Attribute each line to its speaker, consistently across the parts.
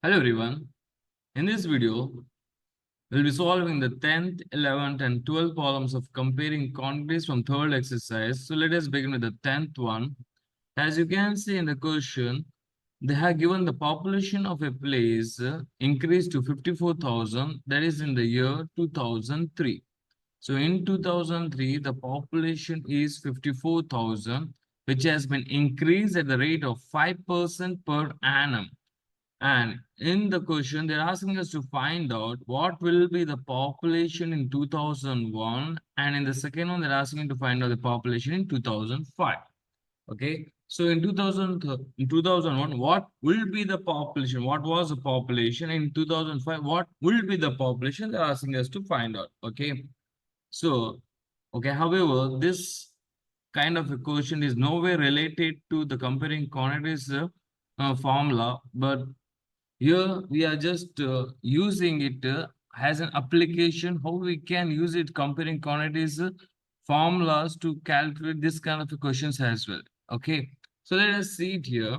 Speaker 1: Hello everyone. In this video, we'll be solving the 10th, 11th and 12th problems of comparing quantities from third exercise. So let us begin with the 10th one. As you can see in the question, they have given the population of a place increased to 54,000, that is in the year 2003. So in 2003, the population is 54,000, which has been increased at the rate of 5% per annum. And in the question, they're asking us to find out what will be the population in 2001. And in the second one, they're asking to find out the population in 2005. Okay. So in 2001, what will be the population? What was the population in 2005? What will be the population? They're asking us to find out. Okay. So, okay. However, this kind of a question is nowhere related to the comparing quantities formula, but here we are just using it as an application, how we can use it comparing quantities formulas to calculate this kind of questions as well. Okay, so let us see it here.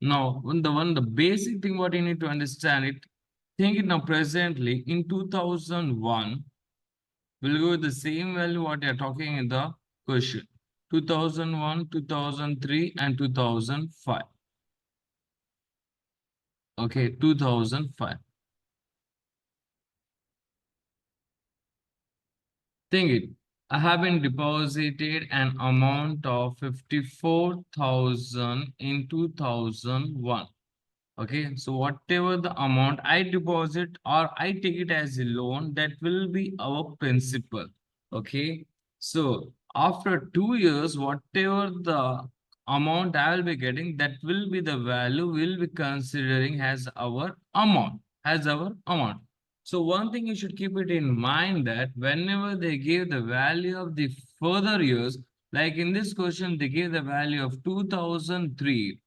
Speaker 1: Now, the basic thing what you need to understand it, think it now presently in 2001, we'll go with the same value what you are talking in the question. 2001, 2003 and 2005. Okay, 2005. Think it. I have been deposited an amount of 54,000 in 2001. Okay, so whatever the amount I deposit or I take it as a loan, that will be our principal. Okay, so after 2 years, whatever the amount I will be getting, that will be the value we'll be considering as our amount, So one thing you should keep it in mind that whenever they give the value of the further years, like in this question, they give the value of 2003.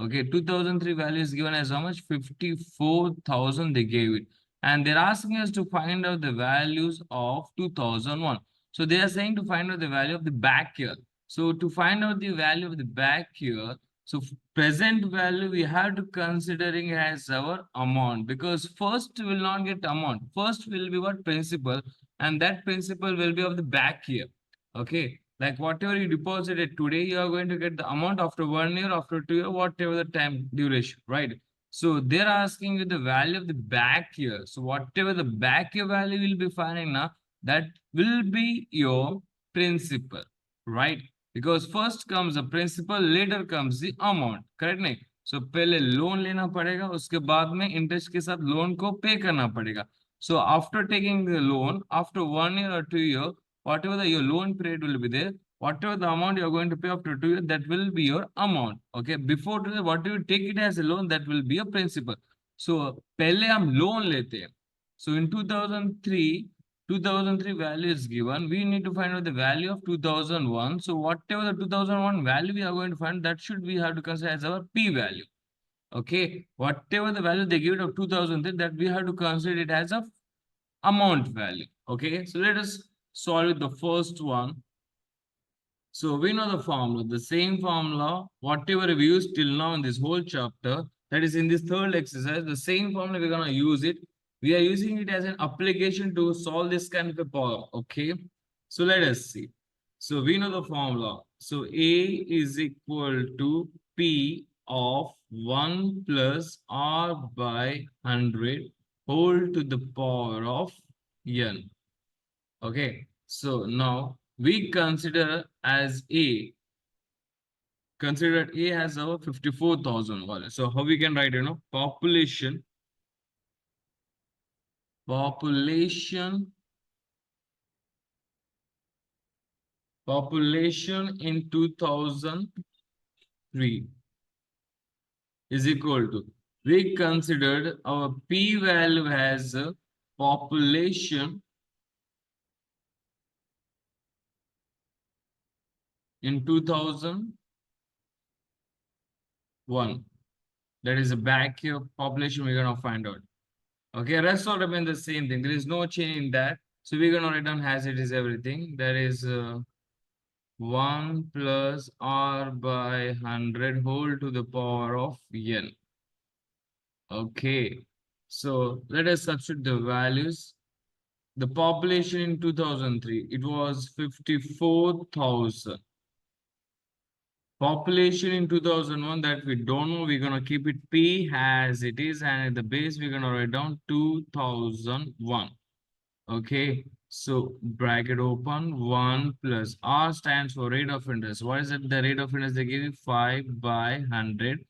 Speaker 1: Okay, 2003 value is given as how much? 54,000 they gave it. And they're asking us to find out the values of 2001. So they are saying to find out the value of the back year. So to find out the value of the back year, so present value we have to considering as our amount, because first will not get amount. First will be what? Principal, and that principal will be of the back year. Okay, like whatever you deposited today, you are going to get the amount after 1 year, after 2 year, whatever the time duration, right? So they're asking you the value of the back year. So whatever the back year value will be finding now, that will be your principal, right? Because first comes the principal, later comes the amount, correct नहीं? So पहले loan लेना पड़ेगा, उसके बाद में interest के साथ loan को पे करना पड़ेगा. So after taking the loan, after 1 year or 2 year, whatever your loan period will be there, whatever the amount you are going to pay after 2 years, that will be your amount. Okay, before 2 years, whatever you take it as a loan, that will be your principal. So पहले हम loan लेते हैं. So in 2003 value is given. We need to find out the value of 2001. So whatever the 2001 value we are going to find, that should we have to consider as our P value. Okay, whatever the value they give it of 2003, that we have to consider it as a amount value. Okay, so let us solve the first one. So we know the formula, the same formula, whatever we used till now in this whole chapter, that is in this third exercise, the same formula we're gonna use it. We are using it as an application to solve this kind of a problem. Okay, so let us see. So we know the formula. So A is equal to P of 1 plus R by 100 whole to the power of N. Okay, so now we consider A has our 54,000 value. So how we can write, population in 2003 is equal to, we considered our P value as a population in 2001. That is a back year population we're gonna find out. Okay, rest all remain the same thing. There is no change in that. So we're gonna write down as it is everything. That is 1 plus R by 100 whole to the power of N. Okay. So let us substitute the values. The population in 2003, it was 54,000. Population in 2001 that we don't know, we're going to keep it P as it is, and at the base, we're going to write down 2001. Okay, so bracket open, 1 plus R stands for rate of interest. What is it? The rate of interest they give you 5 by 100,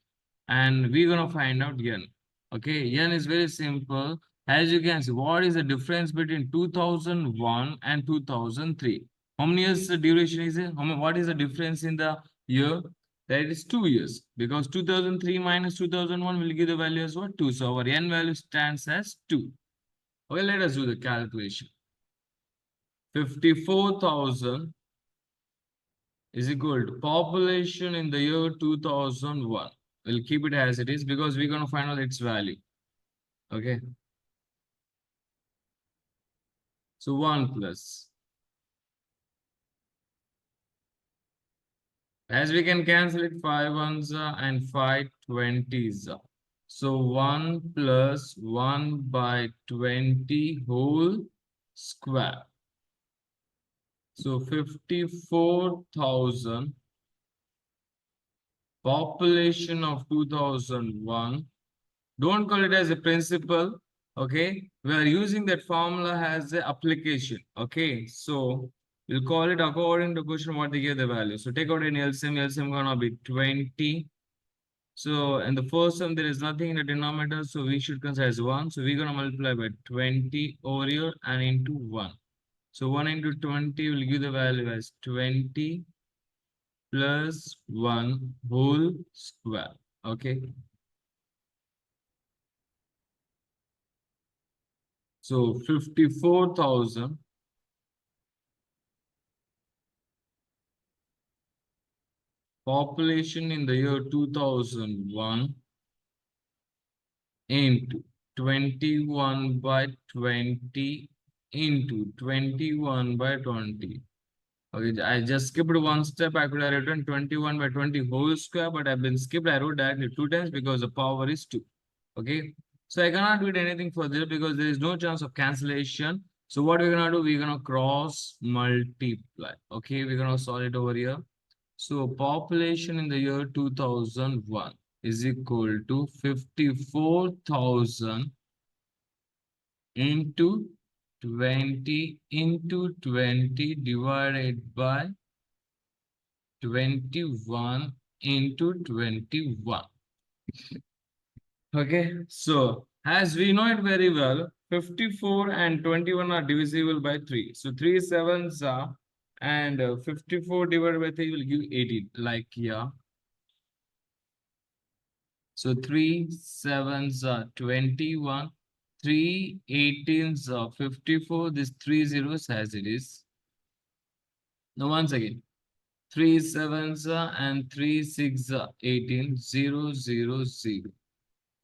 Speaker 1: and we're going to find out N. Okay, N is very simple. As you can see, what is the difference between 2001 and 2003? How many years the duration is it? What is the difference in the year? That is 2 years, because 2003 minus 2001 will give the value as what? 2. So our N value stands as 2. Okay, let us do the calculation. 54,000 is equal to population in the year 2001. We'll keep it as it is because we're going to find out its value. Okay. So 1 plus. As we can cancel it, 5 ones and 5 20s. So 1 plus 1 by 20 whole square. So 54,000 population of 2001. Don't call it as a principle. Okay, we are using that formula as a application. Okay, so we'll call it according to question what they give the value. So take out an LCM. LCM gonna be 20. So in the first term there is nothing in the denominator, so we should consider as 1. So we're gonna multiply by 20 over here and into 1. So 1 into 20 will give the value as 20 plus 1 whole square. Okay. So 54,000 population in the year 2001 into 21 by 20 into 21 by 20. Okay, I just skipped one step. I could have written 21 by 20 whole square, but I've been skipped. I wrote directly 2 times because the power is 2. Okay, so I cannot do anything for this because there is no chance of cancellation. So what we're gonna do, we're gonna cross multiply. Okay, we're gonna solve it over here. So population in the year 2001 is equal to 54,000 into 20 into 20 divided by 21 into 21. Okay, so as we know it very well, 54 and 21 are divisible by 3. So 3 sevens are, and 54 divided by 3 will give 18, like here. So 3 sevens are 21, 3 18s are 54, this 3 zeros as it is. Now once again, 3 sevens and 3 6 18, 0 0 0.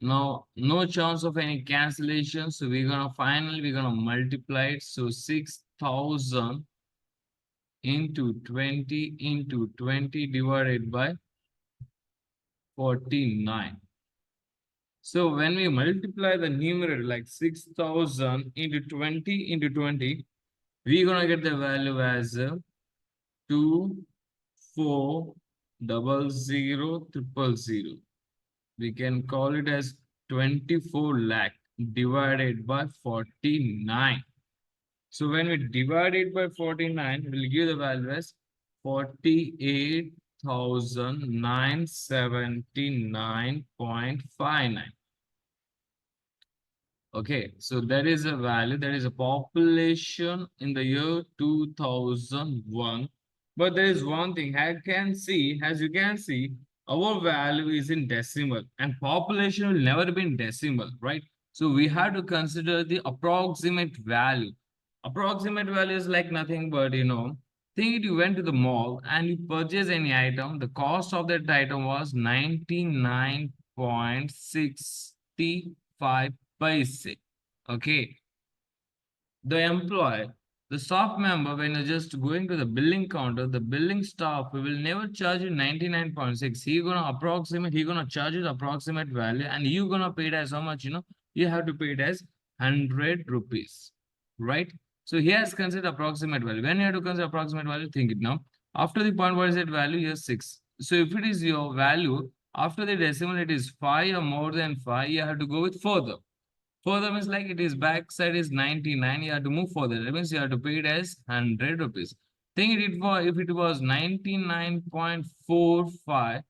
Speaker 1: Now, no chance of any cancellation. So we're gonna multiply it. So 6,000 into 20 divided by 49. So when we multiply the numerator like 6,000 into 20, we're gonna get the value as 24,000,000. We can call it as 24 lakh divided by 49. So when we divide it by 49, we'll give the value as 48,979.59. Okay, so there is a value, there is a population in the year 2001. But there is one thing I can see, as you can see, our value is in decimal and population will never be in decimal, right? So we have to consider the approximate value. Approximate value is like nothing but, think you went to the mall and you purchased any item. The cost of that item was 99.65 paise. Okay. The employee The staff member, when you're just going to the billing counter, the billing staff will never charge you 99.6. He gonna charge you the approximate value, and you gonna pay it as how much, you have to pay it as 100 rupees, right? So he has considered approximate value. When you have to consider approximate value, think it now. After the point, what is that value? Here 6. So if it is your value, after the decimal, it is 5 or more than 5, you have to go with further. Further means like it is backside is 99, you have to move further. That means you have to pay it as 100 rupees. Think it for if it was 99.45,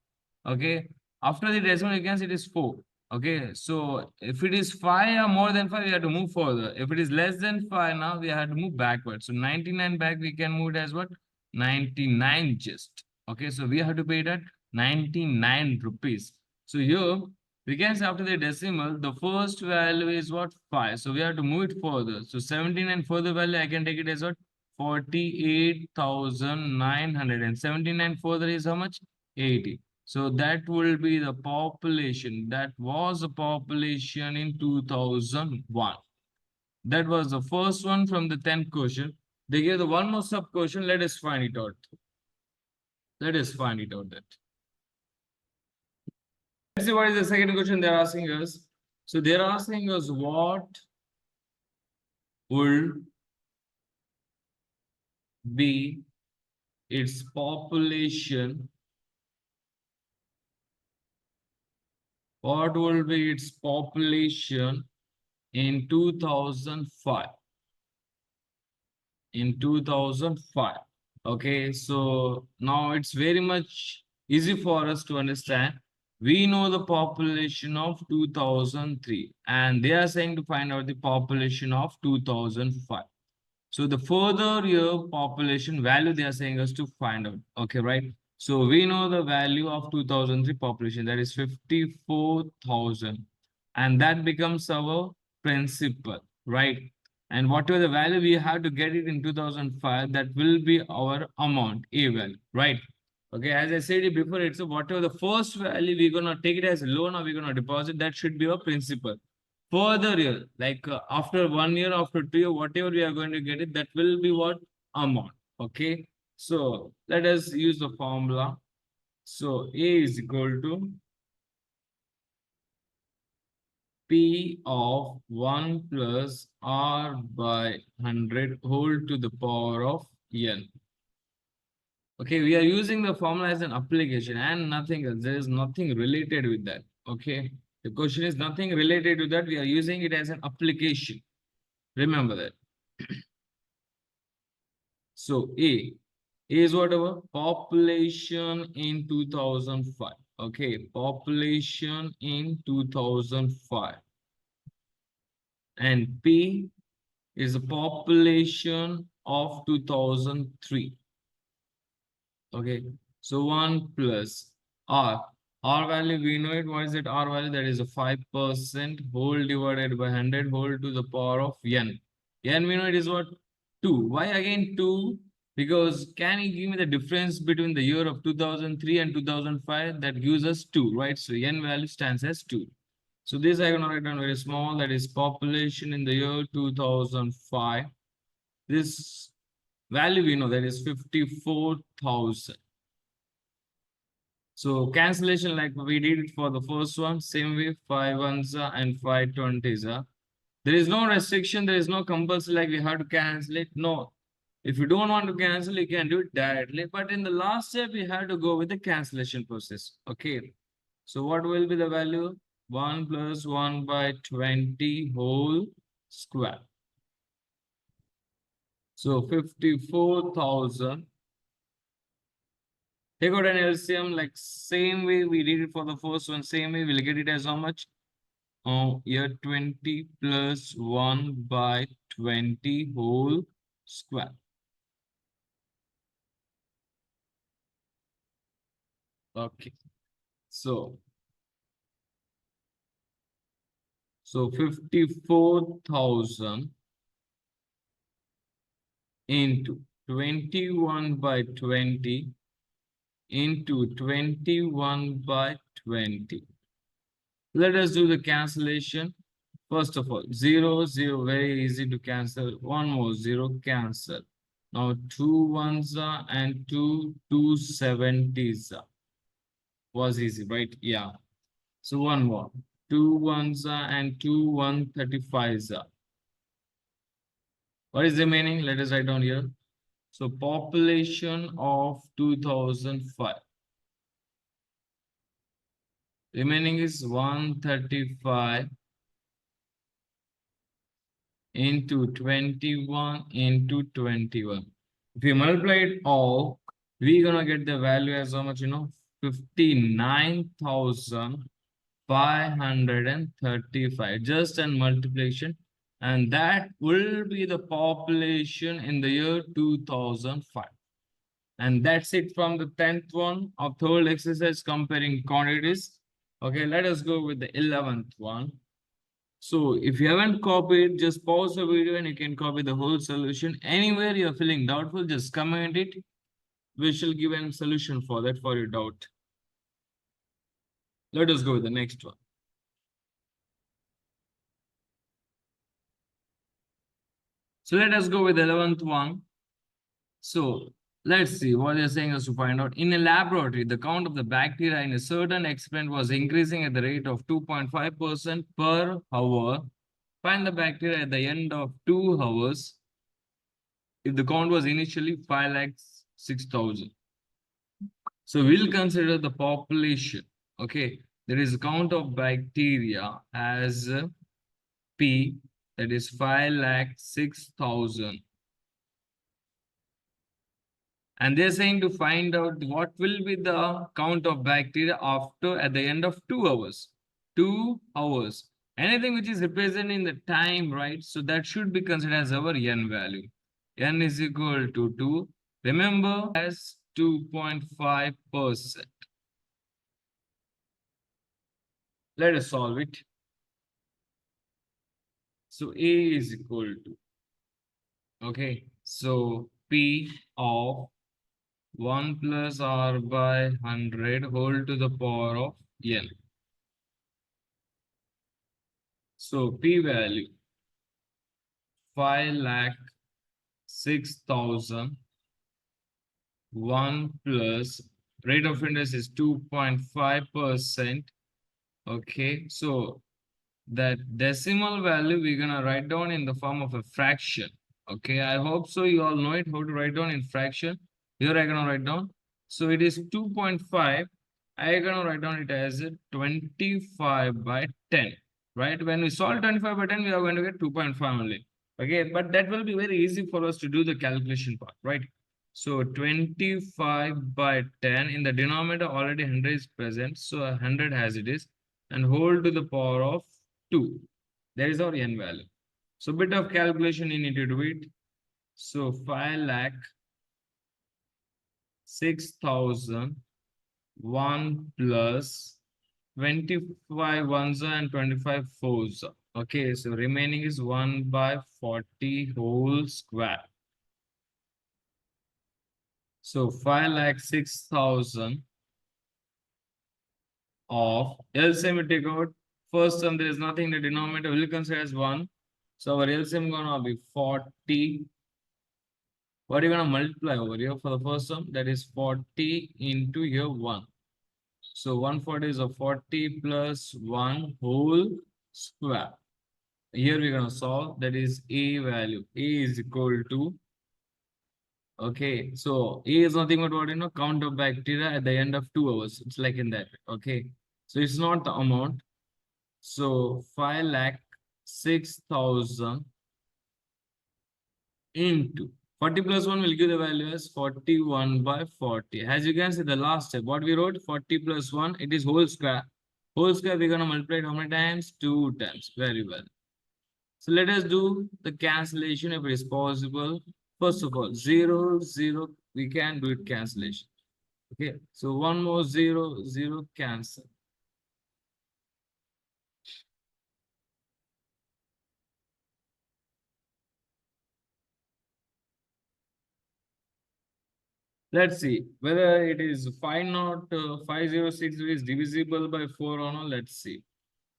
Speaker 1: okay. After the decimal, you can see it is 4. Okay, so if it is 5 or more than 5, we have to move further. If it is less than 5, now we have to move backwards. So 99 back, we can move it as what? 99 just. Okay, so we have to pay it at 99 rupees. So here we can say after the decimal, the first value is what? 5. So we have to move it further. So 79 further value, I can take it as what? 48,900. And 79 further is how much? 80. So that will be the population. That was the population in 2001. That was the first one from the 10th question. They gave the one more sub question. Let us find it out. Let us find it out that. Let's see what is the second question they're asking us. So they're asking us what would be its population. What will be its population in 2005? In 2005. Okay, so now it's very much easy for us to understand. We know the population of 2003, and they are saying to find out the population of 2005. So the further your population value they are saying us to find out. Okay, right? So we know the value of 2003 population, that is 54,000, and that becomes our principal, right? And whatever the value we have to get it in 2005, that will be our amount, A value, right? Okay, as I said it before, it's whatever the first value we're gonna take it as a loan or we're gonna deposit, that should be our principal. Further year, like after 1 year, after 2 year, whatever we are going to get it, that will be what? Amount. Okay, so let us use the formula. So A is equal to P of 1 plus R by 100 whole to the power of N. Okay, we are using the formula as an application and nothing else. There is nothing related with that. Okay, the question is nothing related to that. We are using it as an application. Remember that. So A is whatever population in 2005. Okay, population in 2005. And P is the population of 2003. Okay, so 1 plus R. R value, we know it. What is it? R value, that is a 5% whole divided by 100 whole to the power of N. N, we know it is what? 2. Why again 2? Because can you give me the difference between the year of 2003 and 2005? That gives us 2, right? So N value stands as 2. So this I'm going to write down very small. That is population in the year 2005. This value we know, that is 54,000. So cancellation like we did it for the first one, same way 5 ones and 5 20s. There is no restriction, there is no compulsory like we have to cancel it. No. If you don't want to cancel, you can do it directly. But in the last step, we have to go with the cancellation process. Okay. So what will be the value? 1 plus 1 by 20 whole square. So 54,000. Take out an LCM like same way we did it for the first one. Same way we'll get it as how much? Here 20 plus 1 by 20 whole square. Okay. So 54,000 into 21 by 20 into 21 by 20. Let us do the cancellation. First of all, 0, 0, very easy to cancel. One more 0, cancel. Now 2 ones are and 2 270s are. Was easy, right? Yeah. So one more. 2 ones are and 2 135s are. What is remaining? Let us write down here. So population of 2005. Remaining is 135 into 21 into 21. If you multiply it all, we're gonna get the value as how much, 59,535. Just an multiplication. And that will be the population in the year 2005. And that's it from the 10th one of third exercise comparing quantities. Okay, let us go with the 11th one. So if you haven't copied, just pause the video and you can copy the whole solution. Anywhere you're feeling doubtful, just comment it. We shall give a solution for that for your doubt. Let us go with the next one. So let us go with the 11th one. So let's see what they're saying us to find out. In a laboratory, the count of the bacteria in a certain experiment was increasing at the rate of 2.5% per hour. Find the bacteria at the end of 2 hours if the count was initially 5 lakhs 6,000. So we'll consider the population. Okay, there is a count of bacteria as P, that is 5 lakh 6,000. And they're saying to find out what will be the count of bacteria after at the end of 2 hours. 2 hours. Anything which is represented in the time, right? So that should be considered as our n value. N is equal to 2. Remember, as 2.5%. Let us solve it. So A is equal to, okay, so P of 1 plus R by 100 whole to the power of N. So P value 5 lakh 6,000. 1 plus rate of interest is 2.5%. Okay, so that decimal value we're gonna write down in the form of a fraction. Okay, I hope so you all know it how to write down in fraction. Here I gonna write down. So it is 2.5. I gonna write down it as 25 by 10. Right? When we solve 25 by 10, we are going to get 2.5 only. Okay, but that will be very easy for us to do the calculation part, right? So 25 by 10 in the denominator already 100 is present. So 100 as it is and whole to the power of 2. There is our n value. So bit of calculation you need to do it. So 5 lakh 6,000 1 plus 25 ones and 25 fours. Okay, so remaining is 1 by 40 whole square. So 5 lakh 6,000 of LCM we take out. First term, there is nothing in the denominator. We'll consider as 1. So our LCM gonna be 40. What are you gonna multiply over here for the first term? That is 40 into here 1. So 140 is a 40 plus 1 whole square. Here we're gonna solve. That is A value. A is equal to, okay, so A is nothing but what, count of bacteria at the end of 2 hours. It's like in that. Okay, so it's not the amount. So 5 lakh 6,000 into 40 plus 1 will give the value as 41 by 40. As you can see, the last step, what we wrote, 40 plus 1, it is whole square. Whole square, we're going to multiply it how many times? 2 times. Very well. So let us do the cancellation if it is possible. First of all, 0, 0, we can do it cancellation. Okay, so one more 0, 0, cancel. Let's see whether it is 506 is divisible by 4 or not. Let's see.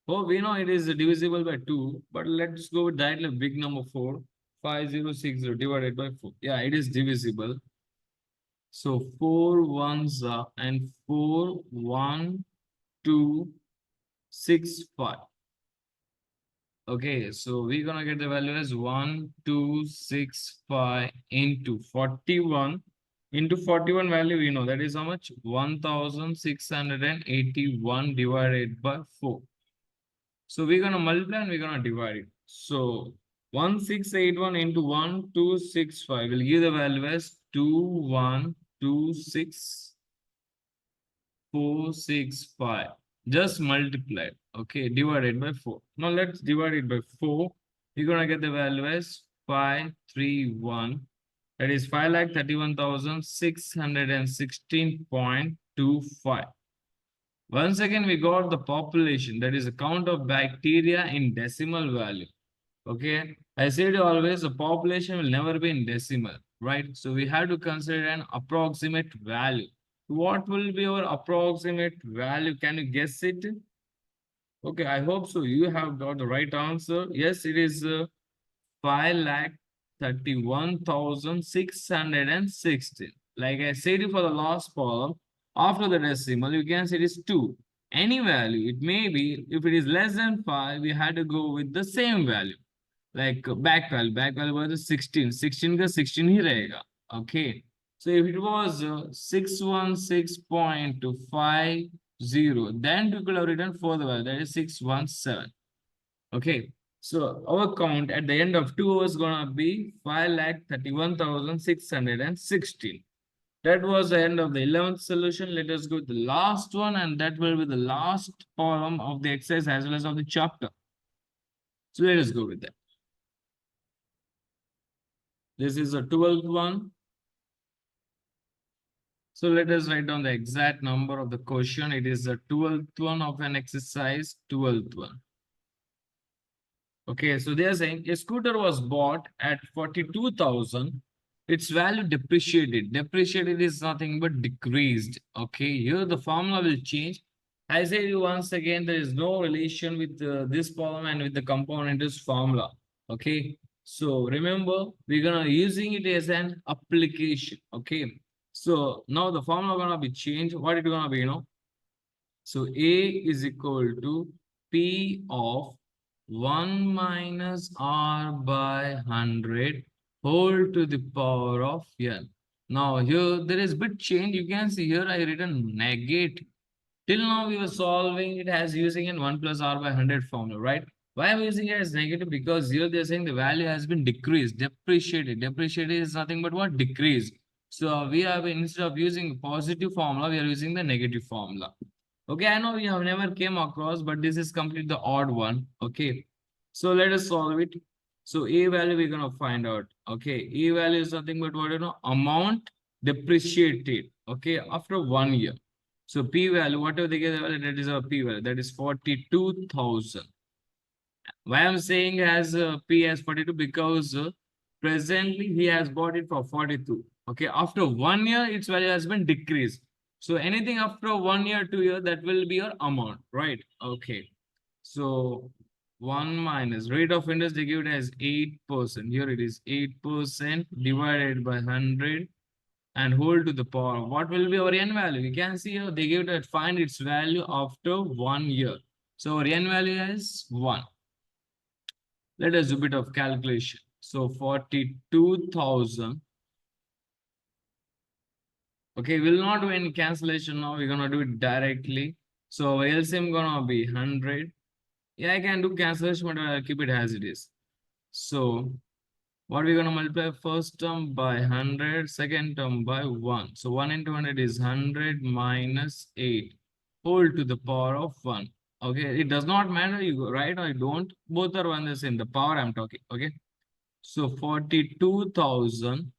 Speaker 1: Oh, we know it is divisible by 2, but let's go with directly big number 4. 5060 divided by 4. Yeah, it is divisible. So 4 ones are and 4, 1, 2, 6, 5. Okay, so we're gonna get the value as 1265 into 41. Into 41 value, we know that is how much? 1681 divided by 4. So we're gonna multiply and we're gonna divide it. So 1681 into 1265 will give the value as 2126465. Just multiply it. Okay, divided by 4. Now let's divide it by 4. We're gonna get the value as 531. That is 5,31,616.25. Once again, we got the population, that is the count of bacteria in decimal value. Okay, I said always the population will never be in decimal, right? So we have to consider an approximate value. What will be our approximate value? Can you guess it? Okay, I hope so. You have got the right answer. Yes, it is 5,31,616. Like I said for the last column, after the decimal, you can say it is 2. Any value, it may be, if it is less than 5, we had to go with the same value. Like back value was 16. 16 का 16 ही रहेगा. Okay. So if it was 616.50, then we could have written further value, that is 617. Okay. So our count at the end of 2 hours gonna be 5,31,616. That was the end of the 11th solution. Let us go to the last one, and that will be the last column of the exercise as well as of the chapter. So let us go with that. This is a 12th one. So let us write down the exact number of the question. It is the 12th one of an exercise, 12th one. Okay, so they are saying a scooter was bought at 42,000. Its value depreciated. Depreciated is nothing but decreased. Okay, here the formula will change. I say you once again, there is no relation with this problem and with the compound interest formula. Okay, so remember, we're gonna using it as an application. Okay, so now the formula gonna be changed. What it gonna be, So A is equal to P of 1 minus R by 100 whole to the power of N. Now here there is bit change. You can see here I written negative. Till now we were solving it as using in 1 plus R by 100 formula, right? Why am I using it as negative? Because here they're saying the value has been decreased, depreciated. Depreciated is nothing but what? Decreased. So we have, instead of using positive formula, we are using the negative formula. Okay, I know we have never came across, but this is completely the odd one. Okay, so let us solve it. So A value we're gonna find out. Okay, A value is nothing but what, amount depreciated. Okay, after 1 year. So P value, whatever they get, that is our P value. That is 42,000. Why I'm saying as P as 42? Because presently he has bought it for 42. Okay, after 1 year, its value has been decreased. So anything after 1 year, 2 year, that will be your amount, right? Okay. So 1 minus rate of interest, they give it as 8%. Here it is 8% divided by 100 and whole to the power. What will be our n value? We can see here they give it find its value after 1 year. So our n value is 1. Let us do a bit of calculation. So 42,000. Okay, we'll not do any cancellation now. We're gonna do it directly. So our LCM gonna be 100. Yeah, I can do cancellation, but I'll keep it as it is. So what we're gonna multiply first term by 100, second term by 1. So 1 into 100 is 100 minus 8 whole to the power of 1. Okay, it does not matter you go right or you don't. Both are one the same. The power I'm talking. Okay, so 42,000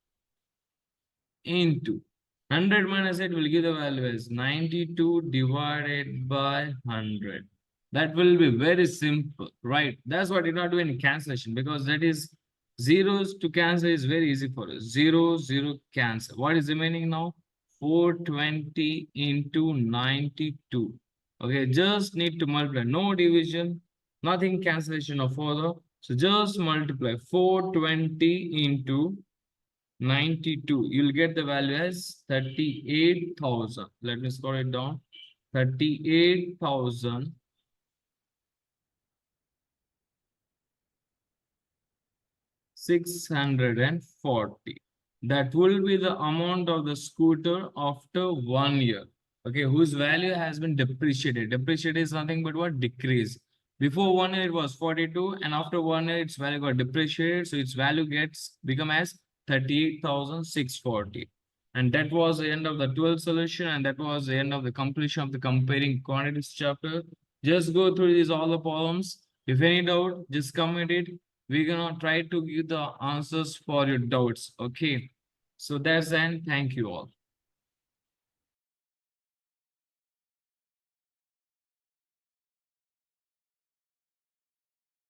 Speaker 1: into 100 minus 8 will give the value as 92 divided by 100. That will be very simple, right? That's why I did not do any cancellation, because that is zeros to cancel is very easy for us. 0, 0 cancel. What is remaining now? 420 into 92. Okay, just need to multiply, no division, nothing cancellation of further. So just multiply 420 into 92. You'll get the value as 38,000. Let me scroll it down. 38,000 640. That will be the amount of the scooter after 1 year. Okay, whose value has been depreciated. Depreciated is nothing but what? Decrease. Before 1 year it was 42, and after 1 year its value got depreciated, so its value gets become as 38,640. And that was the end of the 12th solution, and that was the end of the completion of the comparing quantities chapter. Just go through these all the problems. If any doubt, just comment it. We're gonna try to give the answers for your doubts. Okay, so that's the end. Thank you all.